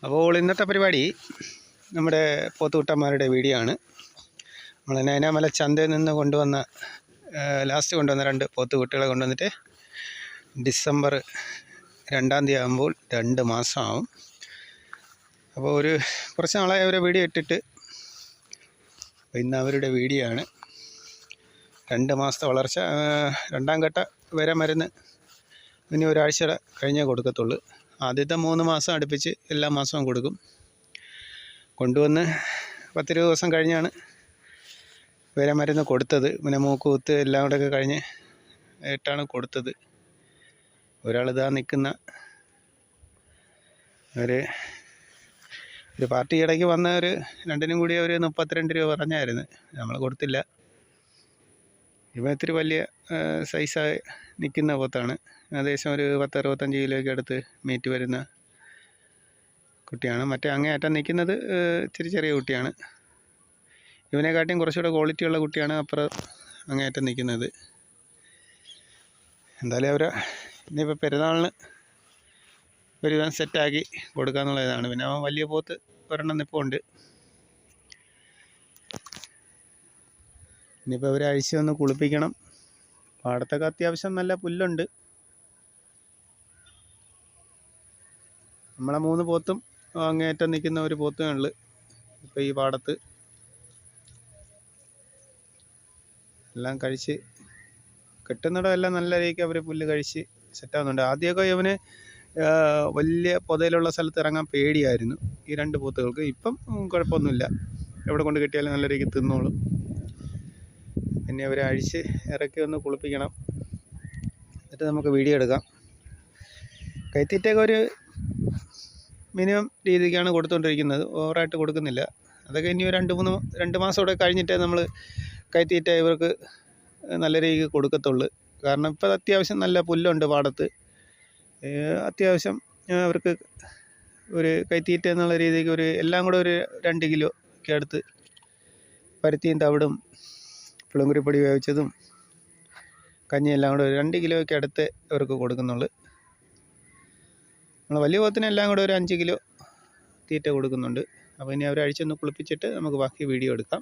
അപ്പോൾ ഇന്നത്തെ പരിപാടി നമ്മുടെ പോത്തുകുട്ടന്മാരുടെ വീഡിയോ ആണ്. നമ്മൾ നൈനാമല ചന്തയിൽ നിന്ന് കൊണ്ടുവന്ന ലാസ്റ്റ് കൊണ്ടുവന്ന 2 പോത്തുകുട്ടികളെ കൊണ്ടുവന്നിട്ട് ഡിസംബർ 2-ാം തീയതി ആകുമ്പോൾ 2 മാസമാവും. അപ്പോൾ കുറച്ച് നാളായി അവരെ വീഡിയോ ഇട്ടിട്ട്, ഇന്ന് അവരുടെ വീഡിയോ ആണ്. 2 മാസത്തെ വളർച്ച, 2ാം ഘട്ട വരെ മരുന്ന് ഇനി ഒരാഴ്ച കഴിഞ്ഞേ കൊടുക്കത്തുള്ളൂ. ആദ്യത്തെ 3 മാസം അടുപ്പിച്ച് എല്ലാ മാസവും കൊടുക്കും. കൊണ്ടുവന്ന് 10-20 ദിവസം കഴിഞ്ഞാണ് വരെ മരുന്ന് കൊടുത്തത്. പിന്നെ മൂക്കുകുത്ത് എല്ലാം കൂടെയൊക്കെ കഴിഞ്ഞ് ഇട്ടാണ് കൊടുത്തത്. ഒരാളിതാ നിൽക്കുന്ന ഒരു പാർട്ടി ഇടയ്ക്ക് വന്ന രണ്ടിനും കൂടി 32 രൂപ പറഞ്ഞായിരുന്നു. നമ്മൾ കൊടുത്തില്ല. ഇവ ഇത്തിരി വലിയ സൈസായി നിൽക്കുന്ന പോത്താണ്. ഏകദേശം 10-65 കിലോയ്ക്ക് അടുത്ത് മീറ്റ് വരുന്ന കുട്ടിയാണ്. മറ്റേ അങ്ങേയറ്റം നിൽക്കുന്നത് ഇച്ചിരി ചെറിയ കുട്ടിയാണ്. ഇവനെക്കാട്ടിയും കുറച്ചുകൂടെ ക്വാളിറ്റിയുള്ള കുട്ടിയാണ് അപ്പുറം അങ്ങേയറ്റം നിൽക്കുന്നത്. എന്തായാലും ഇനിയിപ്പോൾ പെരുന്നാളിന് ഒരുവിധം സെറ്റാക്കി കൊടുക്കാമെന്നുള്ള ഇതാണ്. പിന്നെ അവൻ വലിയ പോത്ത് ഒരെണ്ണം നിൽപ്പുണ്ട്. ഇനിയിപ്പോൾ ഒരാഴ്ച ഒന്ന് കുളിപ്പിക്കണം. പാടത്തൊക്കെ അത്യാവശ്യം നല്ല പുല്ലുണ്ട്. നമ്മളെ 3 പോത്തും അങ്ങേയറ്റം നിൽക്കുന്ന ഒരു പോത്തുകളിൽ ഇപ്പോൾ ഈ പാടത്ത് എല്ലാം കഴിച്ച് കെട്ടുന്നിടമെല്ലാം നല്ല രീതിക്ക് അവർ പുല്ല് കഴിച്ച് സെറ്റാകുന്നുണ്ട്. ആദ്യമൊക്കെ ഇവന് വലിയ പൊതയിലുള്ള സ്ഥലത്ത് ഇറങ്ങാൻ പേടിയായിരുന്നു ഈ 2 പോത്തുകൾക്ക്. ഇപ്പം കുഴപ്പമൊന്നുമില്ല. എവിടെ കൊണ്ട് കെട്ടിയാലും നല്ല രീതിക്ക് തിന്നോളും. പിന്നെ അവരെ അഴിച്ച് ഇറക്കി ഒന്ന് കുളിപ്പിക്കണം. എന്നിട്ട് നമുക്ക് വീഡിയോ എടുക്കാം. കൈത്തീറ്റയൊക്കെ മിനിമം രീതിക്കാണ് കൊടുത്തുകൊണ്ടിരിക്കുന്നത്. ഓവറായിട്ട് കൊടുക്കുന്നില്ല. അതൊക്കെ ഇനി 2 മാസം കൂടെ കഴിഞ്ഞിട്ടേ നമ്മൾ കൈത്തീറ്റ ഇവർക്ക് നല്ല രീതിക്ക് കൊടുക്കത്തുള്ളൂ. കാരണം ഇപ്പോൾ അത്യാവശ്യം നല്ല പുല്ലുണ്ട് പാടത്ത്. അത്യാവശ്യം അവർക്ക് കൈത്തീറ്റ എന്നുള്ള രീതിക്ക് എല്ലാം കൂടെ 2 കിലോ ഒക്കെ അടുത്ത് പരുത്തിയും തവിടും പുളുങ്കുരിപ്പൊടി വേവിച്ചതും കഞ്ഞിയെല്ലാം കൂടെ 2 കിലോയ്ക്ക് അടുത്ത് അവർക്ക് കൊടുക്കുന്നുള്ളൂ. നമ്മൾ വലിയ പോത്തിനെല്ലാം കൂടെ 5 കിലോ തീറ്റ കൊടുക്കുന്നുണ്ട്. അപ്പോൾ ഇനി അവരെ അഴിച്ചൊന്ന് കുളിപ്പിച്ചിട്ട് നമുക്ക് ബാക്കി വീഡിയോ എടുക്കാം.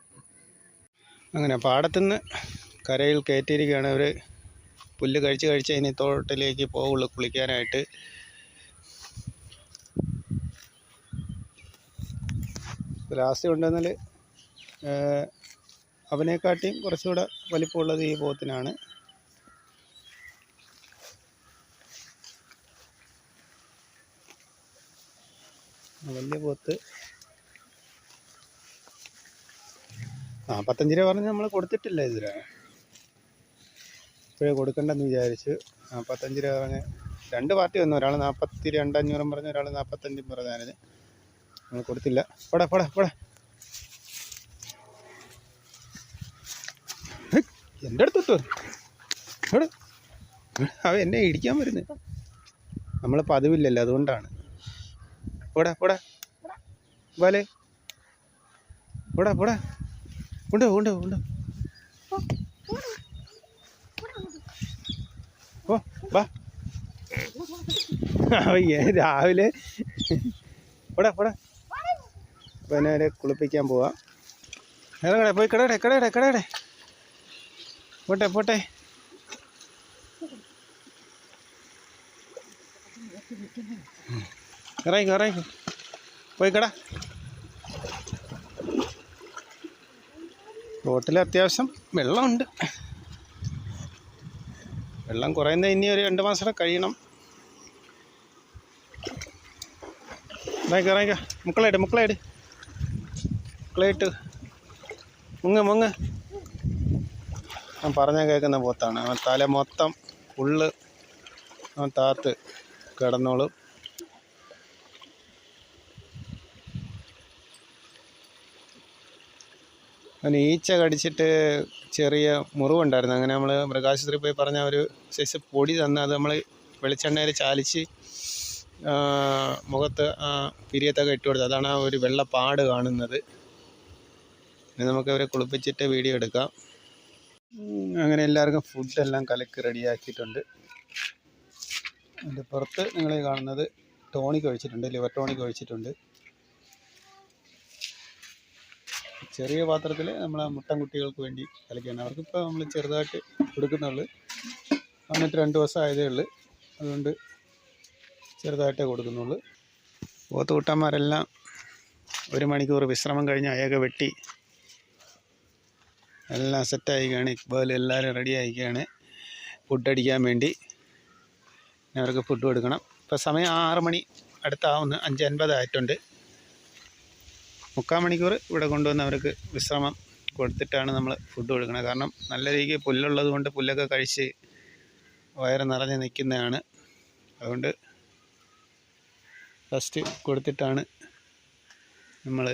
അങ്ങനെ പാടത്തുനിന്ന് കരയിൽ കയറ്റിയിരിക്കുകയാണ്. അവർ പുല്ല് കഴിച്ച് ഇനി തോട്ടിലേക്ക് പോവുള്ളൂ കുളിക്കാനായിട്ട്. ലാസ്റ്റ് കൊണ്ടുവന്നാൽ അവനെക്കാട്ടിയും കുറച്ചുകൂടെ വലിപ്പമുള്ളത് ഈ പോത്തിനാണ്. വലിയ പോത്ത് 45 രൂപ പറഞ്ഞ് നമ്മൾ കൊടുത്തിട്ടില്ല ഇതിന്. ഇപ്പോഴേ കൊടുക്കണ്ടെന്ന് വിചാരിച്ച് 45 രൂപ പറഞ്ഞ് 2 പാർട്ടി വന്നു. ഒരാൾ 42,500 പറഞ്ഞ്, ഒരാൾ 45 പറഞ്ഞായിരുന്നു. നമ്മൾ കൊടുത്തില്ല. പോടാ എൻ്റെ അടുത്തെത്തോ ഇവിടെ. അവ എന്നെ ഇടിക്കാൻ വരുന്നത്. നമ്മൾ പതിവില്ലല്ലോ, അതുകൊണ്ടാണ്. പോടാ വലേ പോടാ ഉണ്ടോ ഓ വാ. രാവിലെ പോടാ പിന്നെ അവരെ കുളിപ്പിക്കാൻ പോവാം. ഇറങ്ങടെ, പോയി കടയുടെ പോട്ടെ. ഇറങ്ങി പോയി കട. തോട്ടിൽ അത്യാവശ്യം വെള്ളമുണ്ട്. വെള്ളം കുറയുന്ന ഇനി 2 മാസം കൂടെ കഴിയണം. ഇറങ്ങിക്ക. മുക്കളയിട്ട് മുങ്ങ്. അവൻ പറഞ്ഞാൽ കേൾക്കുന്ന പോത്താണ്. അവൻ തല മൊത്തം ഫുള്ള് അവൻ താത്ത് കിടന്നോളും. അവന് ഈച്ച കടിച്ചിട്ട് ചെറിയ മുറിവുണ്ടായിരുന്നു. അങ്ങനെ നമ്മൾ മൃഗാശുപത്രി പോയി പറഞ്ഞ ഒരു സൈസ് പൊടി തന്ന് അത് നമ്മൾ വെളിച്ചെണ്ണയിൽ ചാലിച്ച് മുഖത്ത് പിരിയത്തൊക്കെ ഇട്ട് കൊടുത്തു. അതാണ് ഒരു വെള്ളപ്പാട് കാണുന്നത്. ഇനി നമുക്ക് അവരെ കുളിപ്പിച്ചിട്ട് വീഡിയോ എടുക്കാം. അങ്ങനെ എല്ലാവർക്കും ഫുഡെല്ലാം കലക്കി റെഡിയാക്കിയിട്ടുണ്ട്. അതിൻ്റെ പുറത്ത് നിങ്ങൾ കാണുന്നത് ടോണിക് ഒഴിച്ചിട്ടുണ്ട്, ലിവർ ടോണിക് ഒഴിച്ചിട്ടുണ്ട്. ചെറിയ പാത്രത്തിൽ നമ്മൾ മുട്ടൻ കുട്ടികൾക്ക് വേണ്ടി കലക്കിയാണ്. അവർക്കിപ്പോൾ നമ്മൾ ചെറുതായിട്ട് കൊടുക്കുന്നുള്ളൂ. വന്നിട്ട് 2 ദിവസം ആയതേ ഉള്ളൂ, അതുകൊണ്ട് ചെറുതായിട്ടേ കൊടുക്കുന്നുള്ളൂ. പോത്തുകുട്ടന്മാരെല്ലാം 1 മണിക്കൂർ വിശ്രമം കഴിഞ്ഞ് അയൊക്കെ വെട്ടി എല്ലാം സെറ്റായിരിക്കുകയാണ്. ഇക്ബാൽ എല്ലാവരും റെഡി ആയിരിക്കുകയാണ് ഫുഡ് അടിക്കാൻ വേണ്ടി. അവർക്ക് ഫുഡ് കൊടുക്കണം. ഇപ്പോൾ സമയം 6 മണി അടുത്താവുന്നു, 5:50 ആയിട്ടുണ്ട്. 3/4 മണിക്കൂർ ഇവിടെ കൊണ്ടുവന്ന് അവർക്ക് വിശ്രമം കൊടുത്തിട്ടാണ് നമ്മൾ ഫുഡ് കൊടുക്കുന്നത്. കാരണം നല്ല രീതിക്ക് പുല്ലുള്ളത് കൊണ്ട് പുല്ലൊക്കെ കഴിച്ച് വയറ് നിറഞ്ഞ് നിൽക്കുന്നതാണ്. അതുകൊണ്ട് ഫസ്റ്റ് കൊടുത്തിട്ടാണ് നമ്മൾ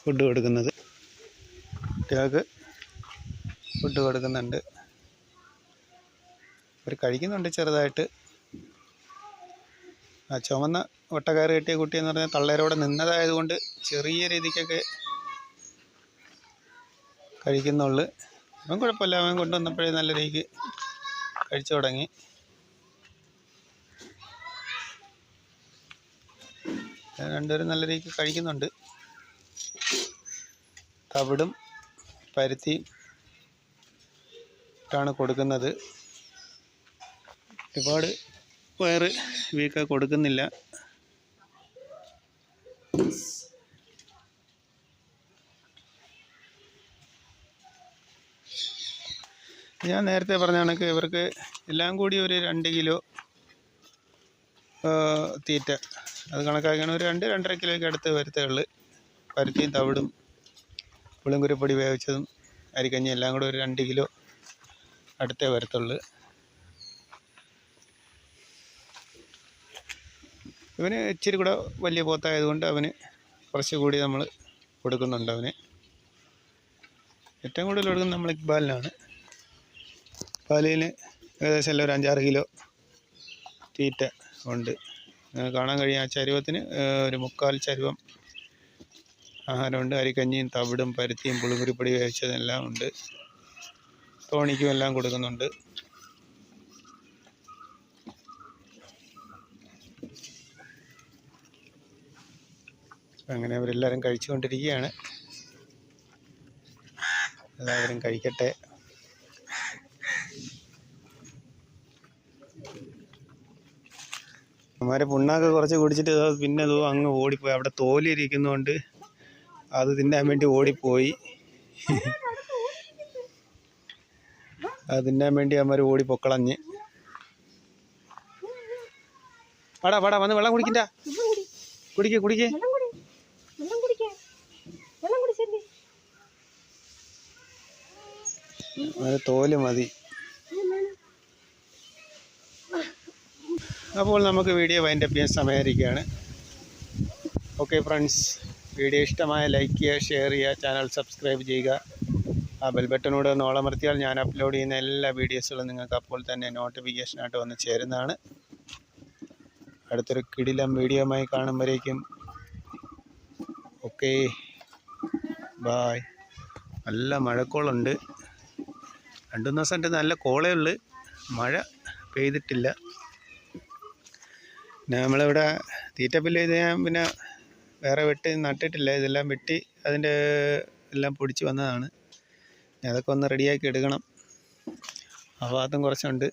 ഫുഡ് കൊടുക്കുന്നത്. കുട്ടികൾക്ക് ഫുഡ് കൊടുക്കുന്നുണ്ട്. അവർ കഴിക്കുന്നുണ്ട് ചെറുതായിട്ട്. ആ ചുവന്ന ഒട്ടക്കയറ് കെട്ടിയ കുട്ടിയെന്ന് പറഞ്ഞാൽ തള്ളേരോടെ നിന്നതായതുകൊണ്ട് ചെറിയ രീതിക്കൊക്കെ കഴിക്കുന്നുള്ളു. അവൻ കുഴപ്പമില്ല, അവൻ കൊണ്ടുവന്നപ്പോഴേ നല്ല രീതിക്ക് കഴിച്ചു തുടങ്ങി. രണ്ടുപേരും നല്ല രീതിക്ക് കഴിക്കുന്നുണ്ട്. തവിടും പരുത്തിയും ഇട്ടാണ് കൊടുക്കുന്നത്. ഒരുപാട് വയറ് വീക്ക കൊടുക്കുന്നില്ല. ഞാൻ നേരത്തെ പറഞ്ഞ കണക്ക് ഇവർക്ക് എല്ലാം കൂടി ഒരു 2 കിലോ തീറ്റ അത് കണക്കാക്കിയാണ് ഒരു 2-2.5 കിലോയ്ക്ക് അടുത്ത് വരുത്തേ ഉള്ളൂ. പരുത്തിയും തവിടും പുളിങ്കുരുപ്പൊടി വേവിച്ചതും അരിക്കഞ്ഞി എല്ലാം കൂടെ ഒരു 2 കിലോ അടുത്തേ വരത്തുള്ളൂ. ഇവന് ഇച്ചിരി കൂടെ വലിയ പോത്തായതുകൊണ്ട് അവന് കുറച്ചുകൂടി നമ്മൾ കൊടുക്കുന്നുണ്ട്. അവന് ഏറ്റവും കൂടുതൽ കൊടുക്കുന്നത് നമ്മൾ ഇക്ബാലിനാണ്. ഇക്ബാലിന് ഏകദേശം എല്ലാം ഒരു 5-6 കിലോ തീറ്റ ഉണ്ട്. കാണാൻ കഴിയും. ആ ചരുവത്തിന് ഒരു 3/4 ചരുവം ആഹാരമുണ്ട്. അരിക്കഞ്ഞിയും തവിടും പരുത്തിയും പുളിങ്കുരുപ്പൊടി വേവിച്ചതെല്ലാം ഉണ്ട്. ടോണിക്കും എല്ലാം കൊടുക്കുന്നുണ്ട്. അങ്ങനെ അവരെല്ലാവരും കഴിച്ചുകൊണ്ടിരിക്കുകയാണ്. എല്ലാവരും കഴിക്കട്ടെ. അവന്മാരെ പുണ്ണാക്ക് കുറച്ച് കുടിച്ചിട്ട് പിന്നെ അങ്ങ് ഓടിപ്പോയി. അവിടെ തോലിരിക്കുന്നതുകൊണ്ട് അത് തിന്നാൻ വേണ്ടി ഓടിപ്പോയി. അത് തിന്നാൻ വേണ്ടി അവന്മാർ ഓടിപ്പൊക്കളഞ്ഞ്. വാടാ വന്ന് വെള്ളം കുടിക്കണ്ട. കുടിക്കേ തോല് മതി. അപ്പോൾ നമുക്ക് വീഡിയോ വൈൻഡപ്പ് ചെയ്യാൻ സമയമായിരിക്കുകയാണ്. ഓക്കെ ഫ്രണ്ട്സ്, വീഡിയോ ഇഷ്ടമായ ലൈക്ക് ചെയ്യുക, ഷെയർ ചെയ്യുക, ചാനൽ സബ്സ്ക്രൈബ് ചെയ്യുക. ആ ബെൽ ബട്ടനോട് ഒന്ന് ഓളമർത്തിയാൽ ഞാൻ അപ്ലോഡ് ചെയ്യുന്ന എല്ലാ വീഡിയോസുകളും നിങ്ങൾക്ക് അപ്പോൾ തന്നെ നോട്ടിഫിക്കേഷനായിട്ട് വന്ന് ചേരുന്നതാണ്. അടുത്തൊരു കിടിലം വീഡിയോയുമായി കാണുമ്പോഴേക്കും ഓക്കെ ബായ്. നല്ല മഴക്കോളുണ്ട്. 2-3 ദിവസമായിട്ട് നല്ല കോളേ ഉള്ളു, മഴ പെയ്തിട്ടില്ല. പിന്നെ നമ്മളിവിടെ തീറ്റപ്പുല്ല് ഇത് ഞാൻ പിന്നെ വേറെ വെട്ടി നട്ടിട്ടില്ല. ഇതെല്ലാം വെട്ടി അതിൻ്റെ എല്ലാം പൊടിച്ച് വന്നതാണ്. അതൊക്കെ ഒന്ന് റെഡിയാക്കി എടുക്കണം. ആ ഭാഗത്തും കുറച്ചുണ്ട്.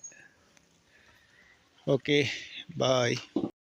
Okay bye.